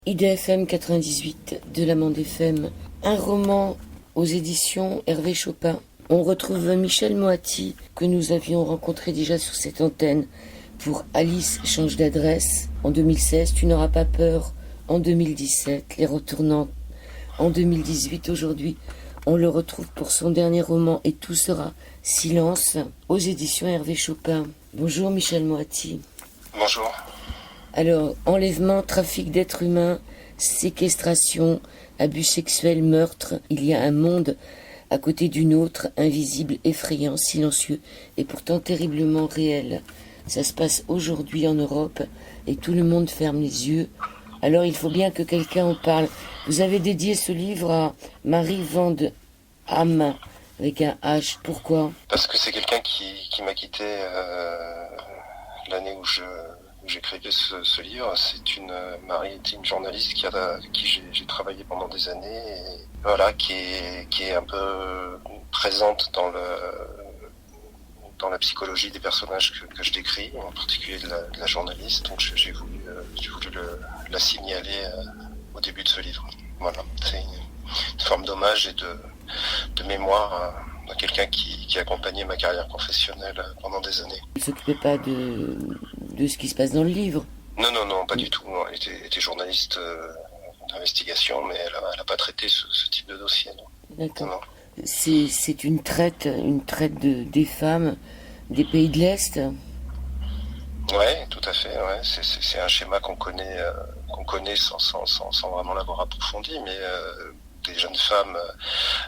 IDFM 98 de l'Amande FM, un roman aux éditions Hervé Chopin. On retrouve Michel Moati, que nous avions rencontré déjà sur cette antenne pour Alice change d'adresse en 2016, Tu n'auras pas peur en 2017, Les Retournants en 2018. Aujourd'hui, on le retrouve pour son dernier roman Et tout sera silence aux éditions Hervé Chopin. Bonjour Michel Moati. Bonjour. Alors, enlèvement, trafic d'êtres humains, séquestration, abus sexuels, meurtre, il y a un monde à côté d'une autre, invisible, effrayant, silencieux et pourtant terriblement réel. Ça se passe aujourd'hui en Europe et tout le monde ferme les yeux. Alors il faut bien que quelqu'un en parle. Vous avez dédié ce livre à Marie Van de Ham avec un H. Pourquoi ? Parce que c'est quelqu'un qui m'a quitté l'année où j'écrivais ce livre. C'est Marie était une journaliste qui j'ai travaillé pendant des années et voilà, qui est un peu présente dans la psychologie des personnages que je décris, en particulier de la journaliste. Donc j'ai voulu la signaler au début de ce livre. Voilà, c'est une forme d'hommage et de mémoire à quelqu'un qui a accompagné ma carrière professionnelle pendant des années. Vous ne s'occupez pas de ce qui se passe dans le livre ? Non, pas du tout. Non, elle était journaliste d'investigation, mais elle n'a pas traité ce type de dossier. Non. D'accord. Non. C'est une traite des femmes des pays de l'Est. Ouais, tout à fait. Ouais. C'est un schéma qu'on connaît sans vraiment l'avoir approfondi, mais des jeunes femmes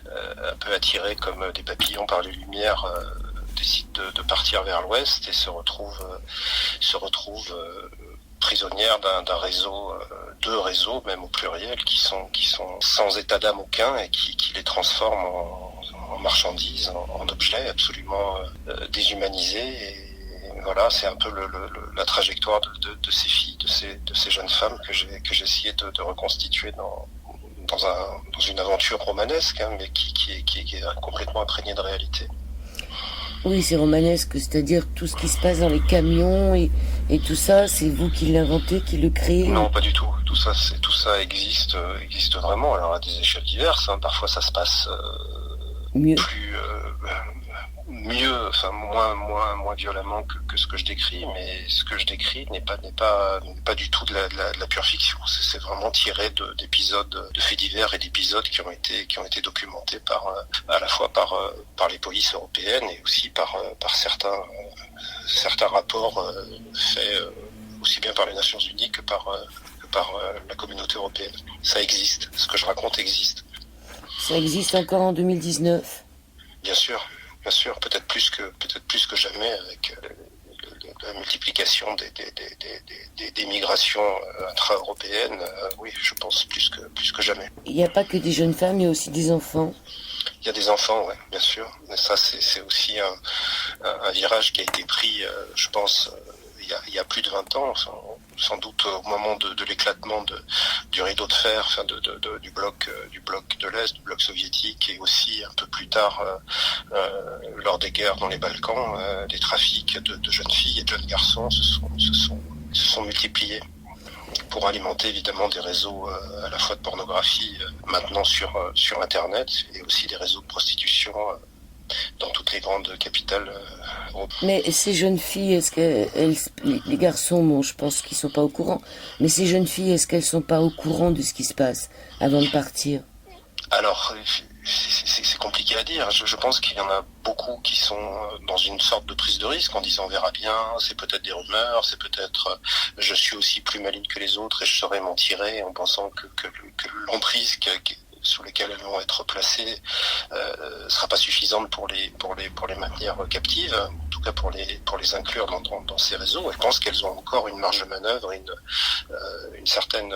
un peu attirées comme des papillons par les lumières décident de partir vers l'ouest et se retrouvent prisonnières d'un réseau, deux réseaux même au pluriel, qui sont sans état d'âme aucun et qui les transforment en marchandises, en objets absolument déshumanisés. Et voilà, c'est un peu la trajectoire de ces filles, de ces jeunes femmes que j'ai essayé de reconstituer dans une aventure romanesque, hein, mais qui est complètement imprégnée de réalité. Oui, c'est romanesque, c'est-à-dire tout ce qui se passe dans les camions et tout ça, c'est vous qui l'inventez, qui le créez ? Non, pas du tout. Tout ça existe vraiment. Alors à des échelles diverses. Hein. Parfois, ça se passe mieux, enfin moins violemment que ce que je décris. Mais ce que je décris n'est pas du tout de la pure fiction. C'est vraiment tiré d'épisodes, de faits divers et d'épisodes qui ont été documentés à la fois par les polices européennes et aussi par certains rapports faits aussi bien par les Nations Unies que par la communauté européenne. Ça existe. Ce que je raconte existe. Ça existe encore en 2019 ? Bien sûr, peut-être plus que jamais avec la multiplication des migrations intra-européennes. Oui, je pense plus que jamais. Il n'y a pas que des jeunes femmes, il y a aussi des enfants. Il y a des enfants, oui, bien sûr. Mais ça, c'est aussi un virage qui a été pris, je pense, il y a plus de 20 ans, sans doute au moment de l'éclatement du rideau de fer, enfin du bloc de l'Est, du bloc soviétique, et aussi un peu plus tard, lors des guerres dans les Balkans, les trafics de jeunes filles et de jeunes garçons se sont multipliés pour alimenter évidemment des réseaux à la fois de pornographie maintenant sur Internet, et aussi des réseaux de prostitution dans toutes les grandes capitales européennes. Mais ces jeunes filles, est-ce que les garçons, bon, je pense qu'ils sont pas au courant, mais ces jeunes filles, est-ce qu'elles sont pas au courant de ce qui se passe avant de partir ? Alors, c'est compliqué à dire. Je pense qu'il y en a beaucoup qui sont dans une sorte de prise de risque en disant on verra bien, c'est peut-être des rumeurs, c'est peut-être je suis aussi plus maligne que les autres et je saurais m'en tirer en pensant que l'emprise sous lesquelles elles vont être placées sera pas suffisante pour les maintenir captives, en tout cas pour les inclure dans ces réseaux. Je pense qu'elles ont encore une marge de manœuvre, une certaine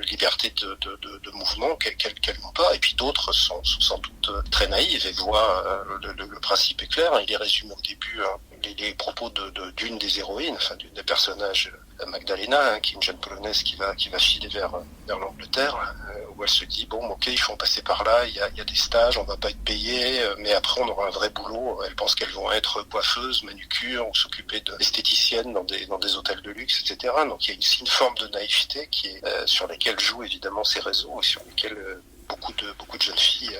liberté de mouvement qu'elles n'ont pas, et puis d'autres sont sans doute très naïves et voient le principe est clair. Il est résumé au début les propos d'une des héroïnes, enfin d'une des personnages Magdalena, qui est une jeune polonaise qui va filer vers l'Angleterre, où elle se dit bon, ok, il faut en passer par là, il y a des stages, on va pas être payé, mais après on aura un vrai boulot. Elle pense qu'elles vont être coiffeuses, manucures, ou s'occuper d'esthéticiennes dans des hôtels de luxe, etc. Donc il y a ici une forme de naïveté qui est sur laquelle jouent évidemment ces réseaux et sur lesquels beaucoup de jeunes filles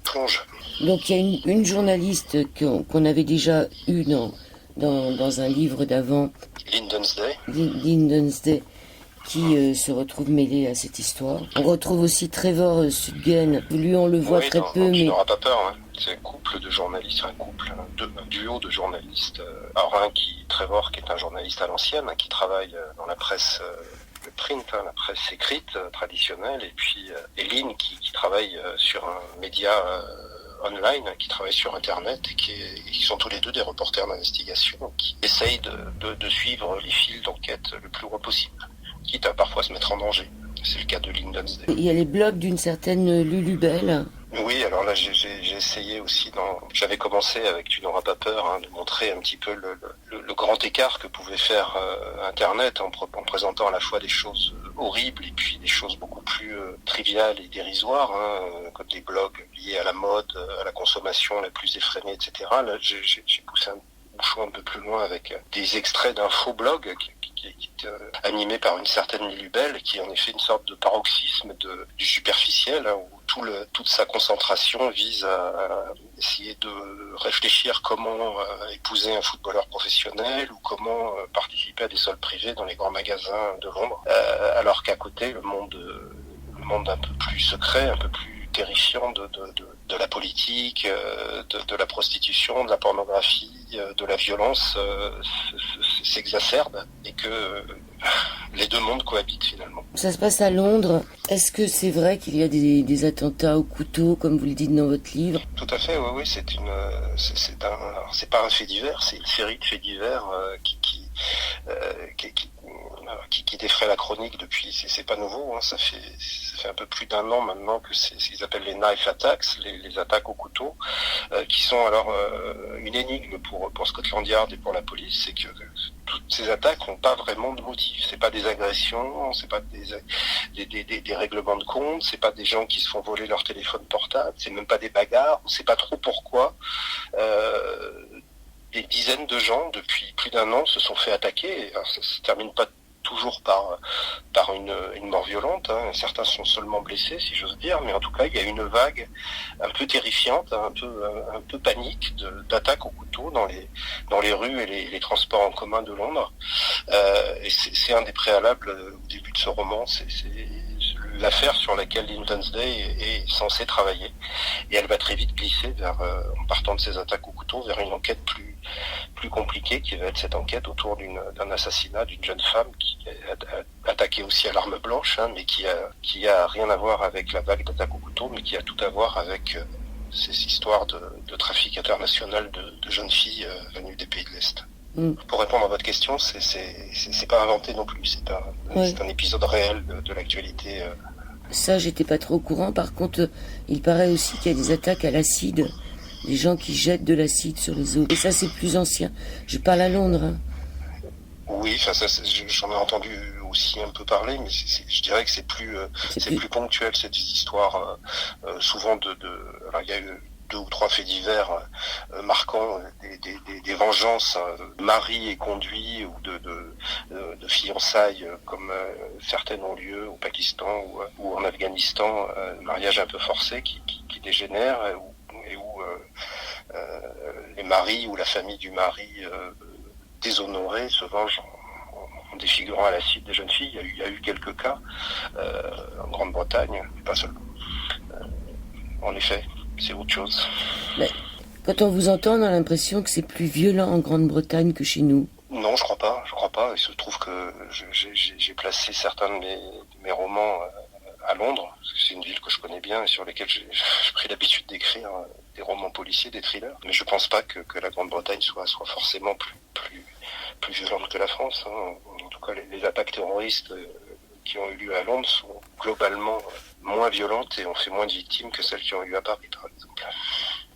plongent. Donc il y a une journaliste qu'on avait déjà eue dans un livre d'avant, Lynn Dunsday. Lynn Dunsday, qui se retrouve mêlée à cette histoire. On retrouve aussi Trevor Sudgen. Lui, on le voit très peu, mais... Tu n'auras pas peur, hein. C'est un couple de journalistes, un duo de journalistes. Alors Trevor, qui est un journaliste à l'ancienne, qui travaille dans la presse... le print, la presse écrite traditionnelle, et puis Lynn qui travaille sur un média online, qui travaille sur Internet et qui sont tous les deux des reporters d'investigation qui essayent de suivre les fils d'enquête le plus loin possible, quitte à parfois se mettre en danger. C'est le cas de Lynn Dunsday. Il y a les blogs d'une certaine Lulu Bell. Oui, alors là j'ai essayé aussi, j'avais commencé avec Tu n'auras pas peur, de montrer un petit peu le grand écart que pouvait faire Internet en présentant à la fois des choses horribles et puis des choses beaucoup plus triviales et dérisoires, comme des blogs liés à la mode, à la consommation la plus effrénée, etc. Là, j'ai poussé un bouchon un peu plus loin avec des extraits d'un faux blog qui est animé par une certaine Lulu Bell, qui est en effet une sorte de paroxysme du superficiel, où toute sa concentration vise à essayer de réfléchir comment épouser un footballeur professionnel ou comment participer à des soldes privés dans les grands magasins de Londres, alors qu'à côté le monde un peu plus secret, un peu plus terrifiant de la politique, de la prostitution, de la pornographie, de la violence s'exacerbe, et que les deux mondes cohabitent finalement. Ça se passe à Londres. Est-ce que c'est vrai qu'il y a des attentats au couteau, comme vous le dites dans votre livre? Tout à fait, oui, c'est pas un fait divers, c'est une série de faits divers qui défraie la chronique depuis, c'est pas nouveau, ça fait un peu plus d'un an maintenant que c'est ce qu'ils appellent les knife attacks, les attaques au couteau, qui sont alors une énigme pour Scotland Yard et pour la police. C'est que toutes ces attaques n'ont pas vraiment de motif. C'est pas des agressions, c'est pas des règlements de compte, c'est pas des gens qui se font voler leur téléphone portable, c'est même pas des bagarres, on sait pas trop pourquoi. Des dizaines de gens depuis plus d'un an se sont fait attaquer. Alors, ça se termine pas toujours par une mort violente, Certains sont seulement blessés, si j'ose dire, mais en tout cas il y a une vague un peu terrifiante, un peu panique d'attaques au couteau dans les rues et les transports en commun de Londres. Et c'est un des préalables au début de ce roman. C'est l'affaire sur laquelle Lynn Dunsday est censée travailler, et elle va très vite glisser en partant de ces attaques au couteau, vers une enquête plus compliquée, qui va être cette enquête autour d'un assassinat d'une jeune femme qui est attaquée aussi à l'arme blanche, mais qui a rien à voir avec la vague d'attaques au couteau, mais qui a tout à voir avec ces histoires de trafic international de jeunes filles venues des pays de l'Est. Pour répondre à votre question, c'est pas inventé non plus, c'est un épisode réel de l'actualité. Ça, j'étais pas trop au courant. Par contre, il paraît aussi qu'il y a des attaques à l'acide, des gens qui jettent de l'acide sur les autres. Et ça, c'est plus ancien. Je parle à Londres. Oui, j'en ai entendu aussi un peu parler, mais je dirais que c'est plus ponctuel, ces histoires. Souvent alors il y a eu 2 ou 3 faits divers marquants, des vengeances, mari et conduit, ou de fiançailles, comme certaines ont lieu au Pakistan ou en Afghanistan, mariage un peu forcé qui dégénère, et où les maris ou la famille du mari déshonoré se venge en défigurant à l'acide des jeunes filles. Il y a eu quelques cas en Grande-Bretagne, mais pas seulement. En effet, c'est autre chose. Mais quand on vous entend, on a l'impression que c'est plus violent en Grande-Bretagne que chez nous. Non, je crois pas. Il se trouve que j'ai placé certains de mes romans à Londres. C'est une ville que je connais bien et sur laquelle j'ai pris l'habitude d'écrire des romans policiers, des thrillers. Mais je pense pas que la Grande-Bretagne soit forcément plus violente que la France. En tout cas, les attaques terroristes qui ont eu lieu à Londres sont globalement moins violentes et ont fait moins de victimes que celles qui ont eu lieu à Paris, par exemple.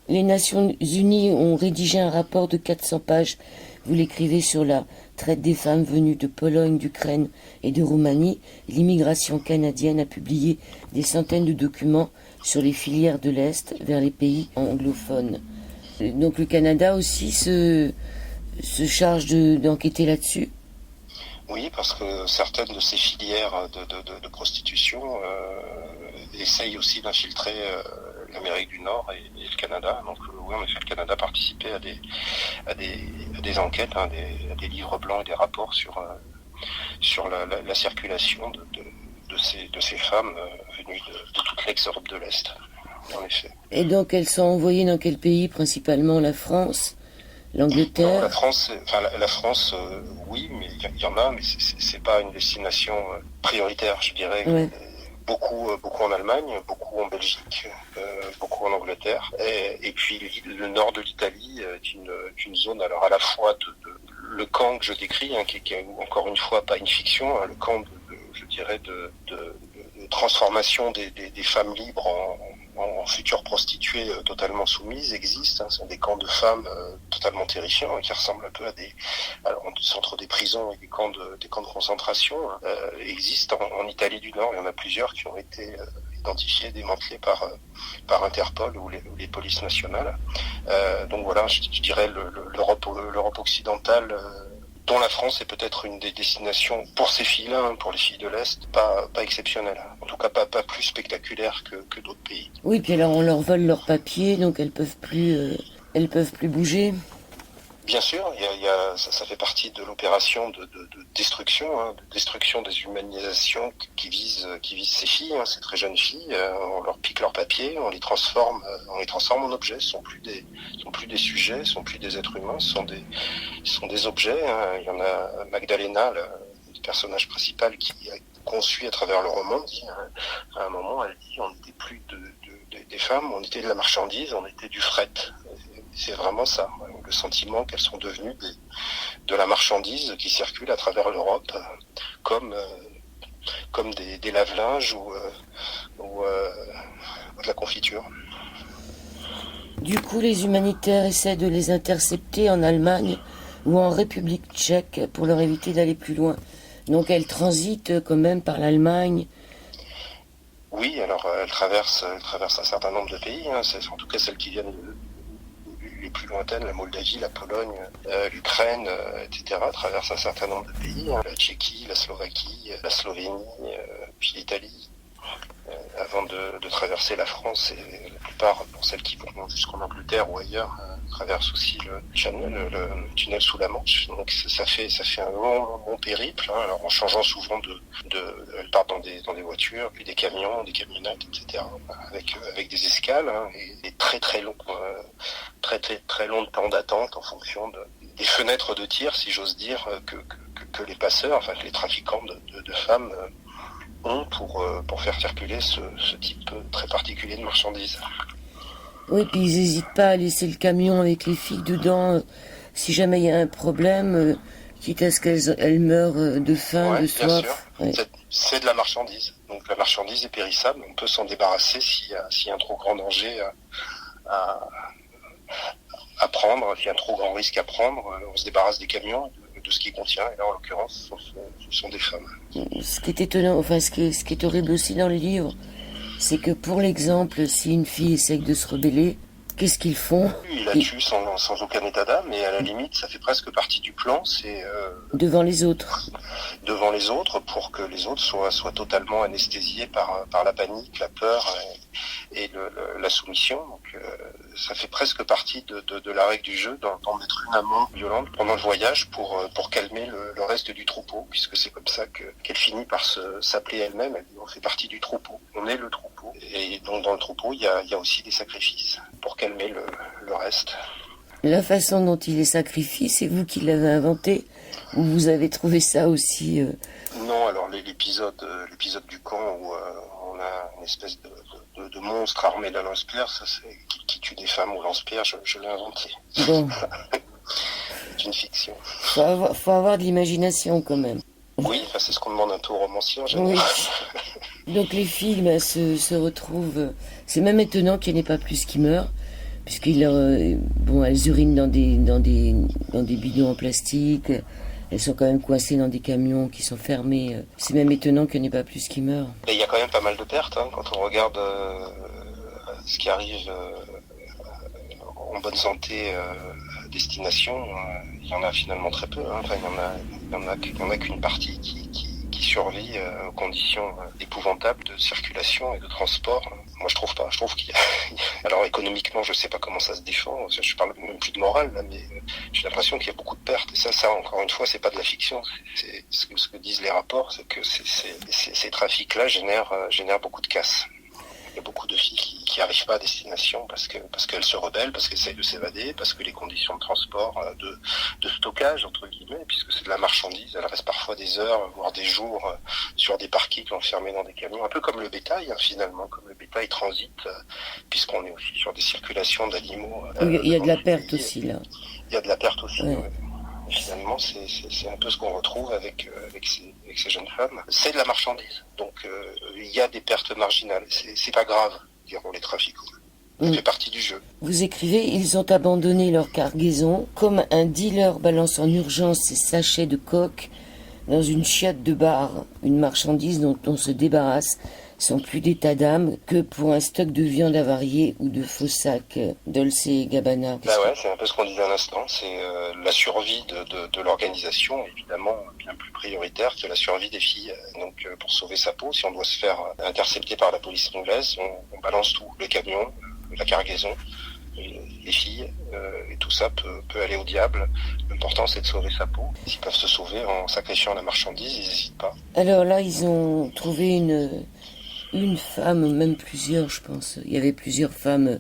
Les Nations Unies ont rédigé un rapport de 400 pages. Vous l'écrivez sur la traite des femmes venues de Pologne, d'Ukraine et de Roumanie, l'immigration canadienne a publié des centaines de documents sur les filières de l'Est vers les pays anglophones. Donc le Canada aussi se charge d'enquêter là-dessus. Oui, parce que certaines de ces filières de prostitution essayent aussi d'infiltrer l'Amérique du Nord et le Canada. Donc oui, en effet, le Canada participait à des enquêtes, à des livres blancs et des rapports sur la circulation de ces femmes venues de toute l'ex-Europe de l'Est, en effet. Et donc elles sont envoyées dans quel pays? Principalement la France, l'Angleterre? Non, la France, oui, mais il y en a, mais c'est pas une destination prioritaire, je dirais. Ouais. Beaucoup en Allemagne, beaucoup en Belgique, beaucoup en Angleterre, et puis le nord de l'Italie est une zone alors à la fois le camp que je décris, qui est encore une fois pas une fiction, le camp je dirais de transformation des femmes libres en futures prostituées totalement soumises existent. Ce sont des camps de femmes totalement terrifiants, qui ressemblent un peu à entre des prisons et des camps de concentration. Existent en Italie du Nord. Il y en a plusieurs qui ont été identifiés, démantelés par Interpol ou les polices nationales. Donc voilà, je dirais l'Europe occidentale, dont la France est peut-être une des destinations pour ces filles-là, pour les filles de l'Est, pas exceptionnelle. En tout cas, pas plus spectaculaire que d'autres pays. Oui, puis alors on leur vole leurs papiers, donc elles peuvent plus bouger. Bien sûr, ça fait partie de l'opération de destruction, de destruction des humanisations qui vise ces filles, ces très jeunes filles. On leur pique leurs papiers, on les transforme en objets. Ce sont plus des sujets, ce sont plus des êtres humains, ce sont des objets. Il y en a Magdalena, le personnage principal, qui a conçu à travers le roman, à un moment, elle dit, on n'était plus des femmes, on était de la marchandise, on était du fret. C'est vraiment ça, le sentiment qu'elles sont devenues de la marchandise qui circule à travers l'Europe, comme des lave-linges ou de la confiture. Du coup, les humanitaires essaient de les intercepter en Allemagne ou en République tchèque pour leur éviter d'aller plus loin. Donc elles transitent quand même par l'Allemagne. Oui, alors elles traversent un certain nombre de pays, c'est en tout cas celles qui viennent les plus lointaines, la Moldavie, la Pologne, l'Ukraine, etc., traversent un certain nombre de pays, la Tchéquie, la Slovaquie, la Slovénie, puis l'Italie, avant de traverser la France. Et la plupart, pour celles qui vont jusqu'en Angleterre ou ailleurs, traversent aussi le tunnel sous la Manche. Donc ça fait un long périple, alors en changeant souvent elles partent dans des voitures, puis des camions, des camionnettes, etc., avec des escales, et très très longs temps d'attente en fonction des fenêtres de tir, si j'ose dire, que les passeurs, enfin que les trafiquants de femmes ont pour faire circuler ce type très particulier de marchandises. Oui, puis ils n'hésitent pas à laisser le camion avec les filles dedans, si jamais il y a un problème, quitte à ce qu'elles meurent de faim, de soif. Ouais. C'est de la marchandise. Donc la marchandise est périssable, on peut s'en débarrasser s'il y a un trop grand danger à prendre, s'il y a un trop grand risque à prendre, on se débarrasse des camions, de ce qu'il contient, et là en l'occurrence ce sont des femmes. Ce qui est étonnant, enfin ce qui est horrible aussi dans les livres, c'est que pour l'exemple, si une fille essaye de se rebeller, qu'est-ce qu'ils font? Ils la tuent sans aucun état d'âme, mais à la limite ça fait presque partie du plan, c'est devant les autres. Devant les autres, pour que les autres soient totalement anesthésiés par la panique, la peur et la soumission. Donc ça fait presque partie de la règle du jeu d'en mettre une amont violente pendant le voyage pour calmer le reste du troupeau, puisque c'est comme ça qu'elle finit par s'appeler elle-même. Elle dit, on fait partie du troupeau, on est le troupeau. Et donc dans le troupeau, il y a aussi des sacrifices pour calmer le reste. La façon dont il les sacrifie, c'est vous qui l'avez inventé, ou vous avez trouvé ça aussi Non, alors l'épisode du camp où on a une espèce de monstre armé d'un lance-pierre, ça c'est qui tue des femmes au lance-pierre, je l'ai inventé. Bon. C'est une fiction. Faut avoir de l'imagination quand même. Oui, c'est ce qu'on demande un peu aux romanciers en général. Oui. Donc les filles se retrouvent. C'est même étonnant qu'il n'y en ait pas plus qui meurent, puisqu'elles elles urinent dans des bidons en plastique. elles sont quand même coincées dans des camions qui sont fermés. C'est même étonnant qu'il n'y en ait pas plus qui meurent. Et il y a quand même pas mal de pertes, hein, quand on regarde ce qui arrive en bonne santé à destination. Il y en a finalement très peu. Hein. Enfin, il y en a qu'une partie qui survit aux conditions épouvantables de circulation et de transport. Moi, je trouve pas. Je trouve qu'il y a... Alors, économiquement, je sais pas comment ça se défend. Je parle même plus de morale, là, mais j'ai l'impression qu'il y a beaucoup de pertes. Et ça, encore une fois, c'est pas de la fiction. C'est ce que disent les rapports, c'est que ces trafics-là génèrent beaucoup de casse. Il y a beaucoup de filles qui arrivent pas à destination parce qu'elles se rebellent, parce qu'elles essayent de s'évader, parce que les conditions de transport, de stockage entre guillemets, puisque c'est de la marchandise, elle reste parfois des heures, voire des jours sur des parkings enfermés dans des camions, un peu comme le bétail finalement, comme le bétail transite, puisqu'on est aussi sur des circulations d'animaux. Il y a de la perte aussi là. Il y a de la perte aussi. Ouais. Ouais. Finalement, c'est un peu ce qu'on retrouve avec ces jeunes femmes. C'est de la marchandise, donc il y a des pertes marginales. C'est pas grave, diront les trafiquants. Ça fait partie du jeu. Vous écrivez, ils ont abandonné leur cargaison comme un dealer balance en urgence ses sachets de coke dans une chiotte de bar, une marchandise dont on se débarrasse sans plus d'état d'âme que pour un stock de viande avariée ou de faux sacs Dolce et Gabbana. Bah ouais, c'est un peu ce qu'on disait à l'instant, c'est la survie de l'organisation, évidemment bien plus prioritaire que la survie des filles. Donc pour sauver sa peau, si on doit se faire intercepter par la police anglaise, on balance tout, le camion, la cargaison, les filles, et tout ça peut aller au diable. L'important c'est de sauver sa peau. S'ils peuvent se sauver en sacrifiant la marchandise, ils n'hésitent pas. Alors là, ils ont trouvé une femme, même plusieurs, je pense. Il y avait plusieurs femmes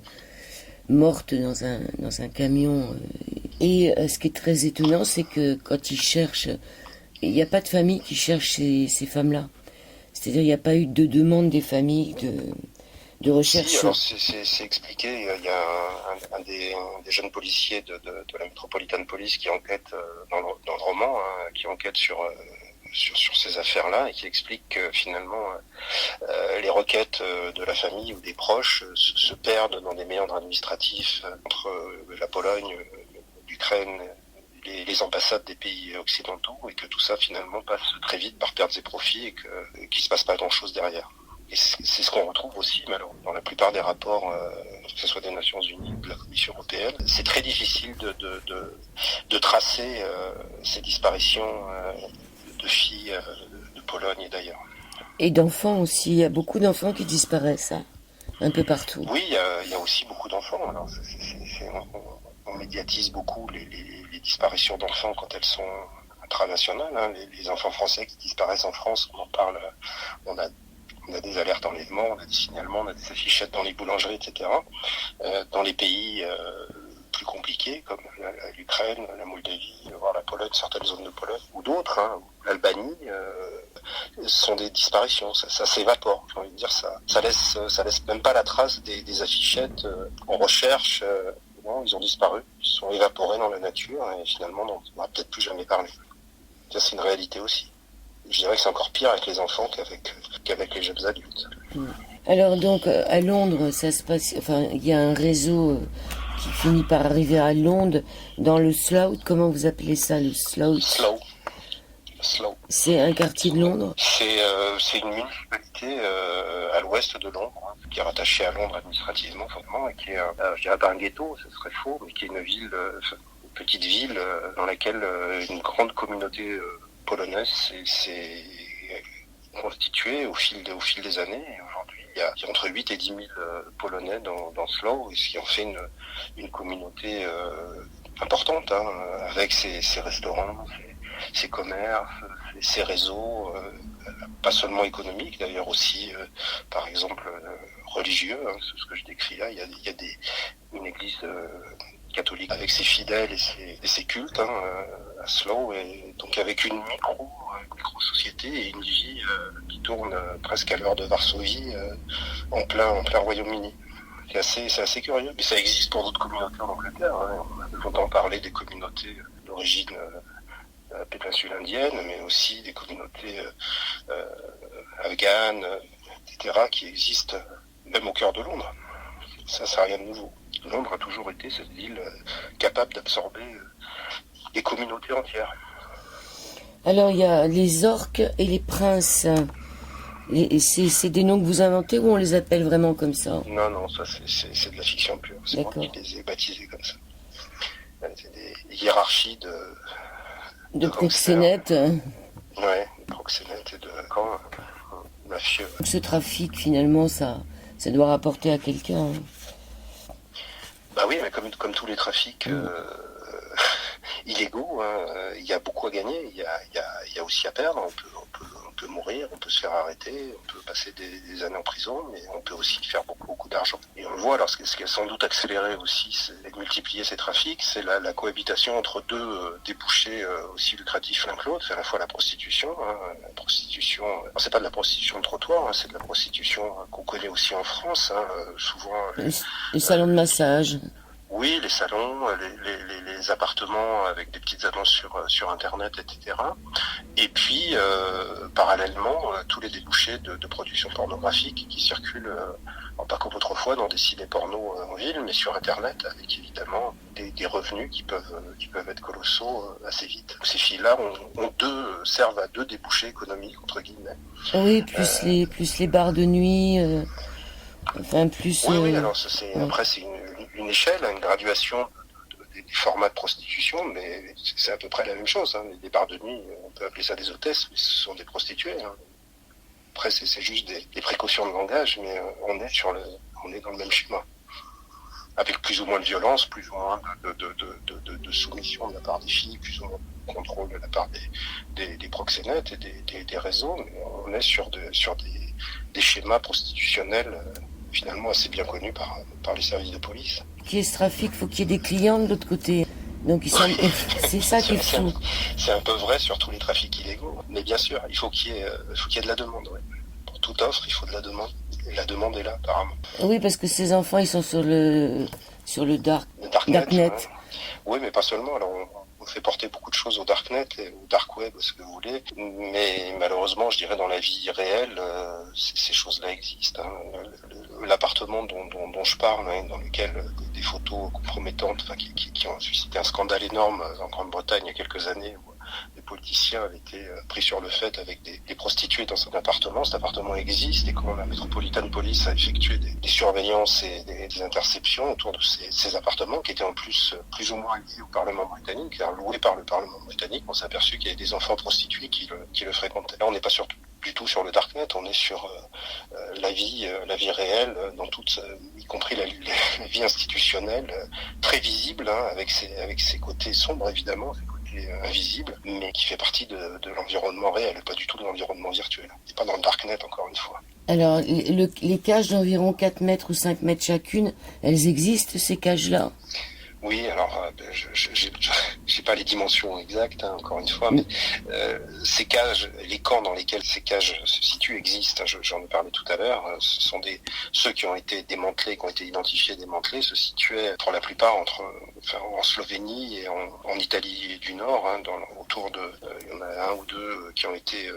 mortes dans un camion. Et ce qui est très étonnant, c'est que quand ils cherchent, il n'y a pas de famille qui cherche ces femmes-là. C'est-à-dire, il n'y a pas eu de demande des familles de recherche. Si, alors c'est expliqué. Il y a un des jeunes policiers de la Metropolitan Police qui enquête dans le roman, hein, qui enquête sur ces affaires-là et qui explique que finalement les requêtes de la famille ou des proches se perdent dans des méandres administratifs entre la Pologne, l'Ukraine, les ambassades des pays occidentaux, et que tout ça finalement passe très vite par pertes et profits et qu'il se passe pas grand-chose derrière. Et c'est ce qu'on retrouve aussi malheureusement dans la plupart des rapports, que ce soit des Nations Unies ou de la Commission européenne. C'est très difficile de tracer ces disparitions de filles de Pologne et d'ailleurs. Et d'enfants aussi, il y a beaucoup d'enfants qui disparaissent, hein, un peu partout. Oui, il y a aussi beaucoup d'enfants. Alors, on médiatise beaucoup les disparitions d'enfants quand elles sont intranationales. Hein. Les enfants français qui disparaissent en France, on en parle, on a des alertes d'enlèvement, on a des signalements, on a des affichettes dans les boulangeries, etc. Dans les pays plus compliqués, comme l'Ukraine, la Moldavie, voire la Pologne, certaines zones de Pologne, ou d'autres, hein, l'Albanie, sont des disparitions. Ça s'évapore, j'ai envie de dire ça. Ça laisse même pas la trace des affichettes. On recherche, non, ils ont disparu, ils sont évaporés dans la nature, et finalement, on ne va peut-être plus jamais parler. Ça, c'est une réalité aussi. Je dirais que c'est encore pire avec les enfants qu'avec les jeunes adultes. Alors donc, à Londres, ça se passe... Enfin, il y a un réseau qui finit par arriver à Londres, dans le Slough. Comment vous appelez ça, le Slough? Slough. C'est un quartier de Londres? C'est une municipalité à l'ouest de Londres, hein, qui est rattachée à Londres administrativement, forcément, et qui est, je dirais pas un ghetto, ce serait faux, mais qui est une ville, une petite ville dans laquelle une grande communauté polonaise s'est constituée au fil des années. Et aujourd'hui, il y a entre 8 et 10 000 Polonais dans Slough, ce qui en fait une communauté importante, hein, avec ses restaurants, ses commerces, ses réseaux, pas seulement économiques, d'ailleurs aussi, par exemple, religieux, hein, c'est ce que je décris là. Il y a une église catholique avec ses fidèles et ses cultes, hein, à Slough, et donc avec une micro-société et une vie qui tourne presque à l'heure de Varsovie, en plein Royaume-Uni. C'est assez curieux, mais ça existe pour d'autres communautés en Angleterre. Hein. On a longtemps parlé des communautés d'origine de la péninsule indienne, mais aussi des communautés afghanes, etc., qui existent même au cœur de Londres. Ça, c'est rien de nouveau. Londres a toujours été cette ville capable d'absorber des communautés entières. Alors, il y a les orques et les princes. C'est des noms que vous inventez ou on les appelle vraiment comme ça? Non, non, ça c'est de la fiction pure. C'est moi D'accord. qui les ai baptisés comme ça. C'est des hiérarchies De de gangsters. proxénètes. Ouais, de proxénètes et de camps mafieux. Ce trafic, finalement, ça doit rapporter à quelqu'un. Bah oui, mais comme tous les trafics illégaux, hein, il y a beaucoup à gagner, il y a aussi à perdre. On peut mourir, on peut se faire arrêter, on peut passer des années en prison, mais on peut aussi faire beaucoup d'argent. Et on le voit, alors ce qui a sans doute accéléré aussi, c'est multiplier ces trafics, c'est la cohabitation entre deux débouchés aussi lucratifs l'un que l'autre. C'est à la fois la prostitution, la prostitution, c'est pas de la prostitution de trottoir, c'est de la prostitution qu'on connaît aussi en France, souvent. Les salons de massage. Oui, les salons, les appartements avec des petites annonces sur Internet, etc. Et puis, parallèlement, tous les débouchés de production pornographique qui circulent, pas comme autrefois dans des ciné porno en ville, mais sur Internet, avec évidemment des revenus qui peuvent être colossaux assez vite. Ces filles-là servent à deux débouchés économiques, entre guillemets. Oui, plus les bars de nuit. Enfin, plus. Oui, alors après, c'est une échelle, une graduation des formats de prostitution, mais c'est à peu près la même chose. Hein. Les bars de nuit, on peut appeler ça des hôtesses, mais ce sont des prostituées. Hein. Après, c'est juste des précautions de langage, mais on est dans le même schéma. Avec plus ou moins de violence, plus ou moins de soumission de la part des filles, plus ou moins de contrôle de la part des proxénètes et des réseaux. Mais on est sur des schémas prostitutionnels finalement assez bien connus par les services de police. Qui est ce trafic, faut qu'il y ait des clients de l'autre côté. Donc c'est ça qui est fou. C'est un peu vrai sur tous les trafics illégaux. Mais bien sûr, il faut qu'il y ait de la demande. Ouais. Pour toute offre, il faut de la demande. Et la demande est là, apparemment. Oui, parce que ces enfants, ils sont sur le darknet. Ouais. Oui, mais pas seulement. Alors, on fait porter beaucoup de choses au darknet et au dark web, ce que vous voulez. Mais malheureusement, je dirais dans la vie réelle, ces choses-là existent. Hein. L'appartement dont je parle, hein, dans lequel des photos compromettantes, qui ont suscité un scandale énorme en Grande-Bretagne il y a quelques années, où les politiciens avaient été pris sur le fait avec des prostituées dans cet appartement. Cet appartement existe et quand la Metropolitan Police a effectué des surveillances et des interceptions autour de ces appartements qui étaient en plus ou moins liés au Parlement britannique, loués par le Parlement britannique, on s'est aperçu qu'il y avait des enfants prostitués qui le fréquentaient. Là, on n'est pas du tout sur le darknet, on est sur la vie réelle, dans toute, y compris la vie institutionnelle, très visible, hein, avec ses côtés sombres évidemment, ses côtés invisibles, mais qui fait partie de l'environnement réel, pas du tout de l'environnement virtuel. Et pas dans le darknet encore une fois. Alors, les cages d'environ 4 mètres ou 5 mètres chacune, elles existent ces cages-là? Oui, alors j'ai pas les dimensions exactes, hein, encore une fois, mais ces cages, les camps dans lesquels ces cages se situent existent. Hein, j'en ai parlé tout à l'heure. Ce sont ceux qui ont été démantelés, qui ont été identifiés, démantelés, se situaient pour la plupart en Slovénie et en Italie du Nord, hein, autour de, il y en a un ou deux qui ont été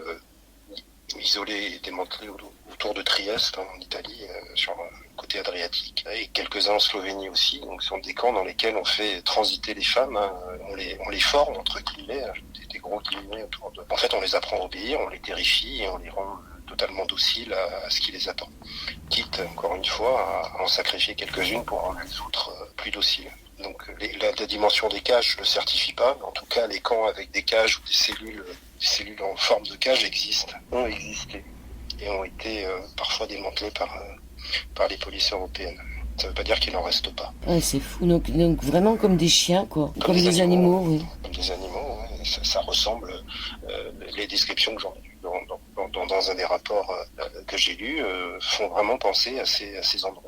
isolés et démantelés autour de Trieste, hein, en Italie, sur le côté adriatique, et quelques-uns en Slovénie aussi. Donc, ce sont des camps dans lesquels on fait transiter les femmes, hein, on les forme, entre guillemets, des gros guillemets autour de... En fait, on les apprend à obéir, on les terrifie et on les rend totalement dociles à ce qui les attend. Quitte, encore une fois, à en sacrifier quelques-unes pour rendre les autres plus dociles. Donc la dimension des cages, je ne le certifie pas, mais en tout cas, les camps avec des cages ou des cellules en forme de cage ont existé et ont été parfois démantelés par les polices européennes. Ça ne veut pas dire qu'il n'en reste pas. Ouais, c'est fou. Donc vraiment comme des chiens, quoi. Comme des animaux, oui. Comme des animaux, ouais. Ça ressemble, les descriptions que j'en ai lues dans un des rapports que j'ai lus font vraiment penser à ces endroits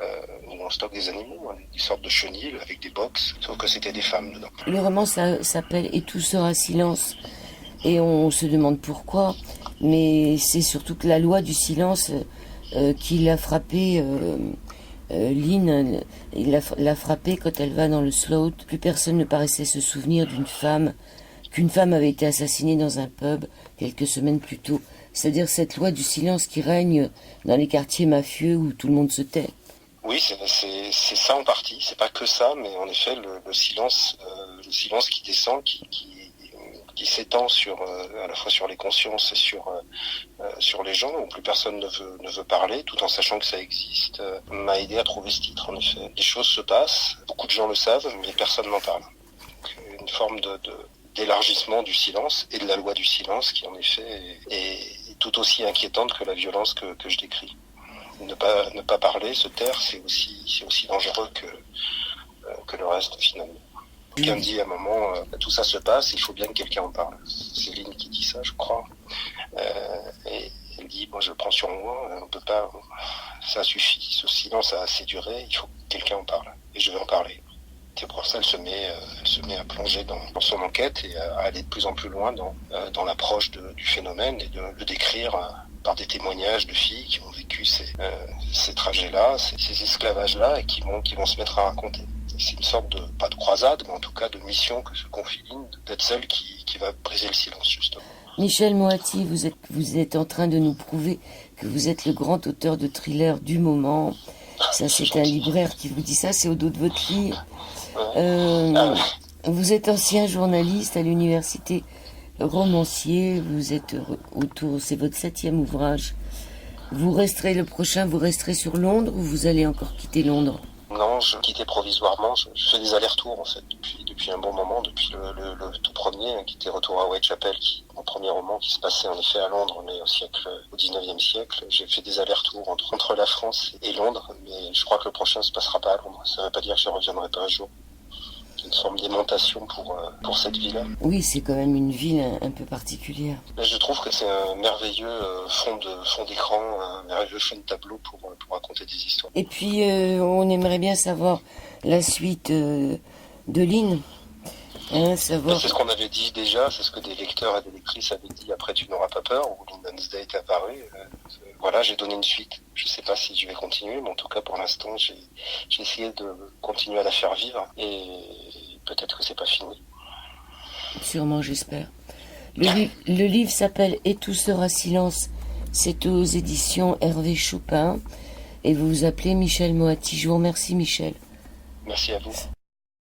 où on stocke des animaux, hein, des sortes de chenilles avec des box, sauf que c'était des femmes dedans. Le roman s'appelle « Et tout sera silence ». Et on se demande pourquoi, mais c'est surtout que la loi du silence qui l'a frappé, Lynn, l'a frappée quand elle va dans le Slough. Plus personne ne paraissait se souvenir qu'une femme avait été assassinée dans un pub quelques semaines plus tôt. C'est-à-dire cette loi du silence qui règne dans les quartiers mafieux où tout le monde se tait. Oui, c'est ça en partie. C'est pas que ça, mais en effet le silence qui descend, qui qui s'étend sur à la fois sur les consciences et sur les gens, où plus personne ne veut parler, tout en sachant que ça existe, m'a aidé à trouver ce titre. En effet, les choses se passent, beaucoup de gens le savent, mais personne n'en parle. Donc, une forme d'élargissement du silence et de la loi du silence qui en effet est tout aussi inquiétante que la violence que je décris. Ne pas parler, se taire, c'est aussi dangereux que le reste finalement. Quelqu'un me dit à un moment, tout ça se passe, il faut bien que quelqu'un en parle. C'est Céline qui dit ça, je crois. Et elle dit, moi je le prends sur moi, on peut pas, ça suffit, ce silence a assez duré, il faut que quelqu'un en parle. Et je vais en parler. Et pour ça, elle se met à plonger dans son enquête et à aller de plus en plus loin dans l'approche du phénomène et de le décrire par des témoignages de filles qui ont vécu ces trajets-là, ces esclavages-là et qui vont se mettre à raconter. C'est une sorte pas de croisade, mais en tout cas de mission que se confie Lynn, d'être celle qui va briser le silence, justement. Michel Moati, vous êtes en train de nous prouver que vous êtes le grand auteur de thriller du moment. Ça, c'est un libraire qui vous dit ça, c'est au dos de votre fille. Vous êtes ancien journaliste à l'université, romancier, vous êtes c'est votre 7e ouvrage. Vous resterez sur Londres ou vous allez encore quitter Londres? Non, je quittais provisoirement. Je fais des allers-retours en fait depuis un bon moment, depuis le tout premier, qui était Retour à Whitechapel, mon premier roman qui se passait en effet à Londres, mais au 19e siècle. J'ai fait des allers-retours entre la France et Londres, mais je crois que le prochain ne se passera pas à Londres. Ça ne veut pas dire que je ne reviendrai pas un jour. C'est une forme d'aimantation pour cette ville-là. Oui, c'est quand même une ville un peu particulière. Mais je trouve que c'est un merveilleux fond d'écran, un merveilleux fond de tableau pour raconter des histoires. Et puis, on aimerait bien savoir la suite de Lynn. C'est ce qu'on avait dit déjà, c'est ce que des lecteurs et des lectrices avaient dit après Tu n'auras pas peur, où Lynn Dunsday est apparu. Voilà, j'ai donné une suite. Je ne sais pas si je vais continuer, mais en tout cas pour l'instant, j'ai essayé de continuer à la faire vivre et peut-être que c'est pas fini. Sûrement, j'espère. Le livre s'appelle Et tout sera silence. C'est aux éditions Hervé Chopin et vous vous appelez Michel Moati. Je vous remercie, Michel. Merci à vous.